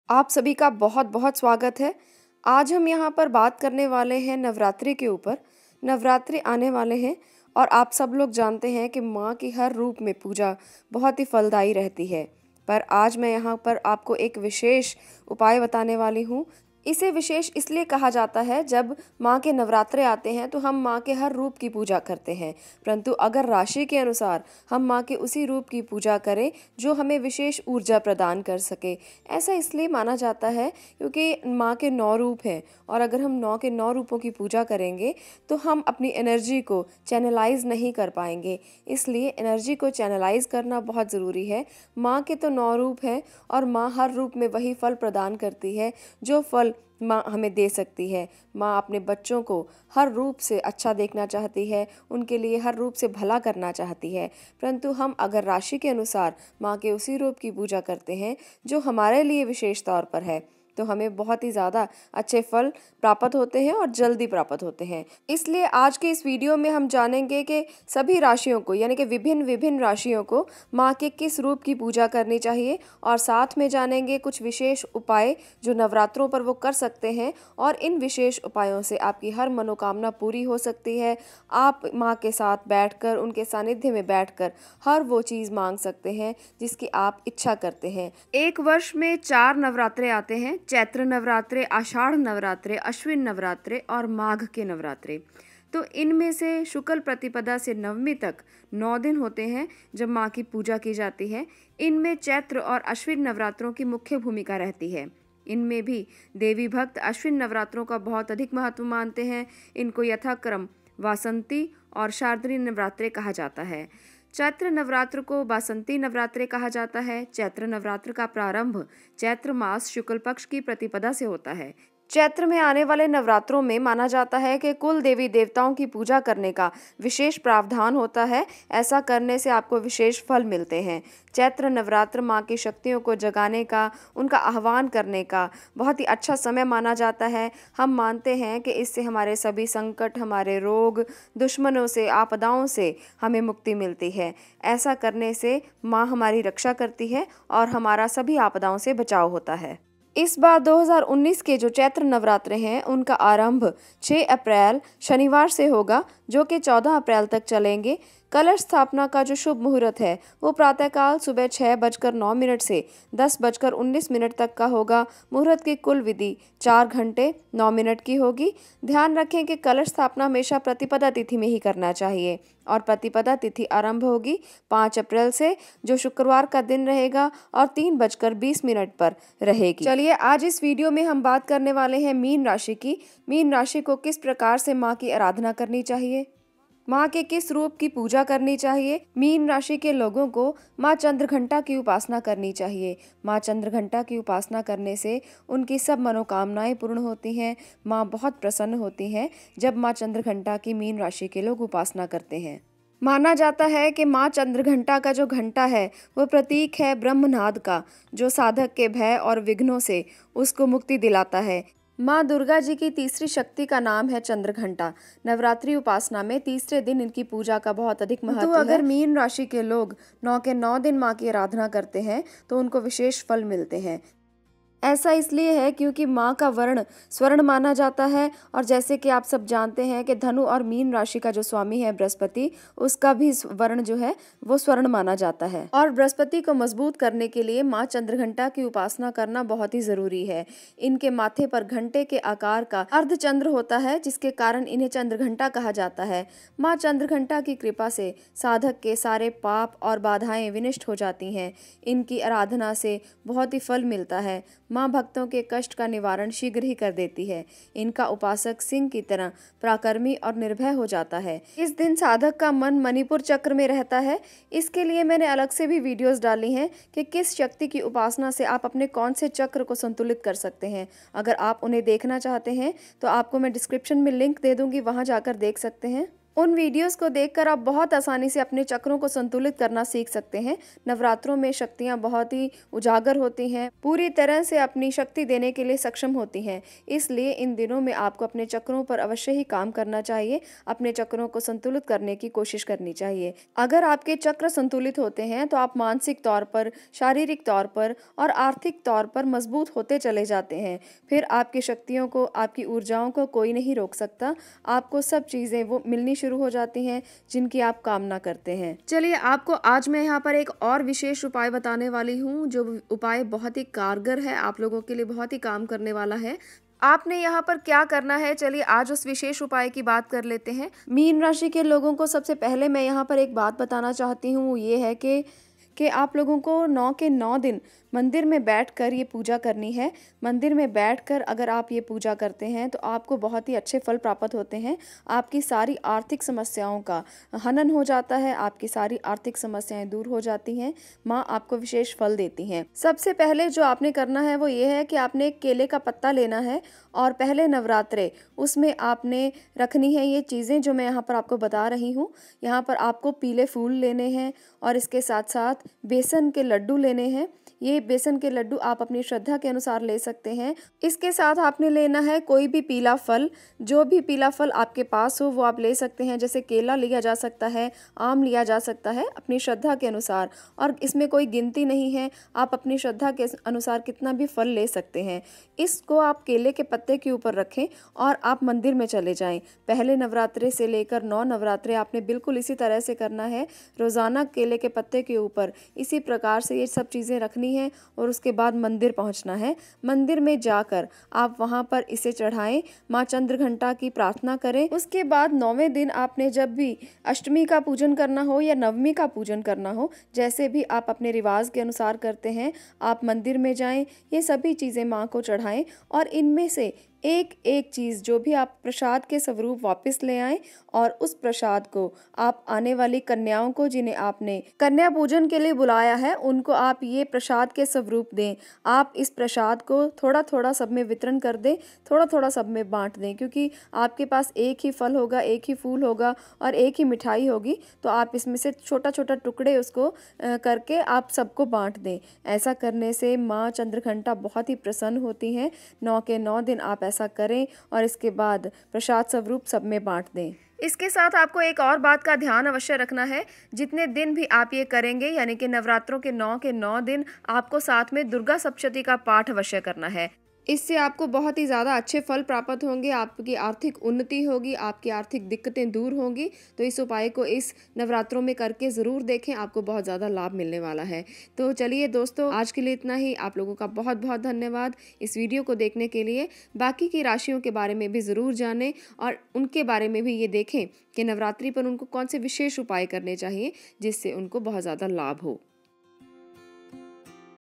आप सभी का बहुत बहुत स्वागत है। आज हम यहाँ पर बात करने वाले हैं नवरात्रि के ऊपर। नवरात्रि आने वाले हैं और आप सब लोग जानते हैं कि माँ की हर रूप में पूजा बहुत ही फलदायी रहती है। पर आज मैं यहाँ पर आपको एक विशेष उपाय बताने वाली हूँ। इसे विशेष इसलिए कहा जाता है जब माँ के नवरात्रे आते हैं तो हम माँ के हर रूप की पूजा करते हैं, परंतु अगर राशि के अनुसार हम माँ के उसी रूप की पूजा करें जो हमें विशेष ऊर्जा प्रदान कर सके। ऐसा इसलिए माना जाता है क्योंकि माँ के 9 रूप हैं और अगर हम 9 के 9 रूपों की पूजा करेंगे तो हम अपनी एनर्जी को चैनलाइज नहीं कर पाएंगे। इसलिए एनर्जी को चैनलाइज करना बहुत ज़रूरी है। माँ के तो 9 रूप हैं और माँ हर रूप में वही फल प्रदान करती है जो फल माँ हमें दे सकती है। माँ अपने बच्चों को हर रूप से अच्छा देखना चाहती है, उनके लिए हर रूप से भला करना चाहती है, परंतु हम अगर राशि के अनुसार माँ के उसी रूप की पूजा करते हैं जो हमारे लिए विशेष तौर पर है तो हमें बहुत ही ज़्यादा अच्छे फल प्राप्त होते हैं और जल्दी प्राप्त होते हैं। इसलिए आज के इस वीडियो में हम जानेंगे कि सभी राशियों को यानी कि विभिन्न विभिन्न राशियों को माँ के किस रूप की पूजा करनी चाहिए और साथ में जानेंगे कुछ विशेष उपाय जो नवरात्रों पर वो कर सकते हैं और इन विशेष उपायों से आपकी हर मनोकामना पूरी हो सकती है। आप माँ के साथ बैठकर उनके सानिध्य में बैठकर हर वो चीज़ मांग सकते हैं जिसकी आप इच्छा करते हैं। एक वर्ष में 4 नवरात्रे आते हैं, चैत्र नवरात्रे, आषाढ़ नवरात्रे, अश्विन नवरात्रे और माघ के नवरात्रे। तो इनमें से शुक्ल प्रतिपदा से नवमी तक 9 दिन होते हैं जब माँ की पूजा की जाती है। इनमें चैत्र और अश्विन नवरात्रों की मुख्य भूमिका रहती है। इनमें भी देवी भक्त अश्विन नवरात्रों का बहुत अधिक महत्व मानते हैं। इनको यथाक्रम वासंती और शारदीय नवरात्रे कहा जाता है। चैत्र नवरात्र को बासंती नवरात्रे कहा जाता है। चैत्र नवरात्र का प्रारंभ चैत्र मास शुक्ल पक्ष की प्रतिपदा से होता है। चैत्र में आने वाले नवरात्रों में माना जाता है कि कुल देवी देवताओं की पूजा करने का विशेष प्रावधान होता है। ऐसा करने से आपको विशेष फल मिलते हैं। चैत्र नवरात्र माँ की शक्तियों को जगाने का, उनका आह्वान करने का बहुत ही अच्छा समय माना जाता है। हम मानते हैं कि इससे हमारे सभी संकट, हमारे रोग, दुश्मनों से, आपदाओं से हमें मुक्ति मिलती है। ऐसा करने से माँ हमारी रक्षा करती है और हमारा सभी आपदाओं से बचाव होता है। इस बार 2019 के जो चैत्र नवरात्रे हैं उनका आरंभ 6 अप्रैल शनिवार से होगा जो कि 14 अप्रैल तक चलेंगे। कलश स्थापना का जो शुभ मुहूर्त है वो प्रातःकाल सुबह 6:09 से 10:19 तक का होगा। मुहूर्त की कुल विधि 4 घंटे 9 मिनट की होगी। ध्यान रखें कि कलश स्थापना हमेशा प्रतिपदा तिथि में ही करना चाहिए और प्रतिपदा तिथि आरंभ होगी 5 अप्रैल से जो शुक्रवार का दिन रहेगा और 3:20 पर रहेगी। चलिए आज इस वीडियो में हम बात करने वाले हैं मीन राशि की। मीन राशि को किस प्रकार से माँ की आराधना करनी चाहिए, माँ के किस रूप की पूजा करनी चाहिए। मीन राशि के लोगों को माँ चंद्रघंटा की उपासना करनी चाहिए। माँ चंद्रघंटा की उपासना करने से उनकी सब मनोकामनाएं पूर्ण होती हैं। माँ बहुत प्रसन्न होती हैं जब माँ चंद्रघंटा की मीन राशि के लोग उपासना करते हैं। माना जाता है कि माँ चंद्रघंटा का जो घंटा है वो प्रतीक है ब्रह्मनाद का, जो साधक के भय और विघ्नों से उसको मुक्ति दिलाता है। माँ दुर्गा जी की तीसरी शक्ति का नाम है चंद्रघंटा। नवरात्रि उपासना में तीसरे दिन इनकी पूजा का बहुत अधिक महत्व है। अगर मीन राशि के लोग 9 के 9 दिन माँ की आराधना करते हैं तो उनको विशेष फल मिलते हैं। ऐसा इसलिए है क्योंकि माँ का वर्ण स्वर्ण माना जाता है और जैसे कि आप सब जानते हैं कि धनु और मीन राशि का जो स्वामी है बृहस्पति, उसका भी वर्ण जो है वो स्वर्ण माना जाता है। और बृहस्पति को मजबूत करने के लिए माँ चंद्रघंटा की उपासना करना बहुत ही जरूरी है। इनके माथे पर घंटे के आकार का अर्धचंद्र होता है जिसके कारण इन्हें चंद्रघंटा कहा जाता है। माँ चंद्रघंटा की कृपा से साधक के सारे पाप और बाधाएं विनष्ट हो जाती हैं। इनकी आराधना से बहुत ही फल मिलता है। माँ भक्तों के कष्ट का निवारण शीघ्र ही कर देती है। इनका उपासक सिंह की तरह पराक्रमी और निर्भय हो जाता है। इस दिन साधक का मन मणिपुर चक्र में रहता है। इसके लिए मैंने अलग से भी वीडियोस डाली हैं कि किस शक्ति की उपासना से आप अपने कौन से चक्र को संतुलित कर सकते हैं। अगर आप उन्हें देखना चाहते हैं तो आपको मैं डिस्क्रिप्शन में लिंक दे दूंगी, वहां जाकर देख सकते हैं। उन वीडियोस को देखकर आप बहुत आसानी से अपने चक्रों को संतुलित करना सीख सकते हैं। नवरात्रों में शक्तियाँ बहुत ही उजागर होती हैं, पूरी तरह से अपनी शक्ति देने के लिए सक्षम होती हैं। इसलिए इन दिनों में आपको अपने चक्रों पर अवश्य ही काम करना चाहिए, अपने चक्रों को संतुलित करने की कोशिश करनी चाहिए। अगर आपके चक्र संतुलित होते हैं तो आप मानसिक तौर पर, शारीरिक तौर पर और आर्थिक तौर पर मजबूत होते चले जाते हैं। फिर आपकी शक्तियों को, आपकी ऊर्जाओं को कोई नहीं रोक सकता। आपको सब चीज़ें वो मिलनी शुरू हो जाती हैं जिनकी आप कामना करते हैं। चलिए, आपको आज मैं यहाँ पर एक और विशेष उपाय बताने वाली हूँ, जो उपाय बहुत ही कारगर है, आप लोगों के लिए बहुत ही काम करने वाला है। आपने यहाँ पर क्या करना है, चलिए आज उस विशेष उपाय की बात कर लेते हैं। मीन राशि के लोगों को सबसे पहले मैं यहाँ पर एक बात बताना चाहती हूँ, ये है कि आप लोगों को 9 के 9 दिन मंदिर में बैठकर ये पूजा करनी है। मंदिर में बैठकर अगर आप ये पूजा करते हैं तो आपको बहुत ही अच्छे फल प्राप्त होते हैं। आपकी सारी आर्थिक समस्याओं का हनन हो जाता है, आपकी सारी आर्थिक समस्याएं दूर हो जाती हैं। माँ आपको विशेष फल देती हैं। सबसे पहले जो आपने करना है वो ये है कि आपने एक केले का पत्ता लेना है और पहले नवरात्रे उसमें आपने रखनी है ये चीज़ें जो मैं यहाँ पर आपको बता रही हूँ। यहाँ पर आपको पीले फूल लेने हैं और इसके साथ साथ बेसन के लड्डू लेने हैं। ये बेसन के लड्डू आप अपनी श्रद्धा के अनुसार ले सकते हैं। इसके साथ आपने लेना है कोई भी पीला फल, जो भी पीला फल आपके पास हो वो आप ले सकते हैं। जैसे केला लिया जा सकता है, आम लिया जा सकता है, अपनी श्रद्धा के अनुसार। और इसमें कोई गिनती नहीं है, आप अपनी श्रद्धा के अनुसार कितना भी फल ले सकते हैं। इसको आप केले के पत्ते के ऊपर रखें और आप मंदिर में चले जाएं। पहले नवरात्रे से लेकर 9 नवरात्रे आपने बिल्कुल इसी तरह से करना है। रोज़ाना केले के पत्ते के ऊपर इसी प्रकार से ये सब चीज़ें रखनी है और उसके बाद मंदिर पहुंचना है। मंदिर में जाकर आप वहां पर इसे चढ़ाएं, माँ चंद्रघंटा की प्रार्थना करें। उसके बाद 9वें दिन आपने जब भी अष्टमी का पूजन करना हो या नवमी का पूजन करना हो, जैसे भी आप अपने रिवाज के अनुसार करते हैं, आप मंदिर में जाएं, ये सभी चीज़ें माँ को चढ़ाएं और इनमें से एक एक चीज़ जो भी आप प्रसाद के स्वरूप वापस ले आएं और उस प्रसाद को आप आने वाली कन्याओं को, जिन्हें आपने कन्या पूजन के लिए बुलाया है, उनको आप ये प्रसाद के स्वरूप दें। आप इस प्रसाद को थोड़ा थोड़ा सब में वितरण कर दें, थोड़ा थोड़ा सब में बांट दें, क्योंकि आपके पास एक ही फल होगा, एक ही फूल होगा और एक ही मिठाई होगी, तो आप इसमें से छोटा छोटा टुकड़े उसको करके आप सबको बांट दें। ऐसा करने से माँ चंद्रघंटा बहुत ही प्रसन्न होती हैं। 9 के 9 दिन आप ऐसा करें और इसके बाद प्रसाद स्वरूप सब में बांट दें। इसके साथ आपको एक और बात का ध्यान अवश्य रखना है, जितने दिन भी आप ये करेंगे, यानी कि नवरात्रों के 9 के 9 दिन आपको साथ में दुर्गा सप्तशती का पाठ अवश्य करना है। इससे आपको बहुत ही ज़्यादा अच्छे फल प्राप्त होंगे, आपकी आर्थिक उन्नति होगी, आपकी आर्थिक दिक्कतें दूर होंगी। तो इस उपाय को इस नवरात्रों में करके ज़रूर देखें, आपको बहुत ज़्यादा लाभ मिलने वाला है। तो चलिए दोस्तों, आज के लिए इतना ही। आप लोगों का बहुत बहुत धन्यवाद इस वीडियो को देखने के लिए। बाकी की राशियों के बारे में भी ज़रूर जानें और उनके बारे में भी ये देखें कि नवरात्रि पर उनको कौन से विशेष उपाय करने चाहिए जिससे उनको बहुत ज़्यादा लाभ हो।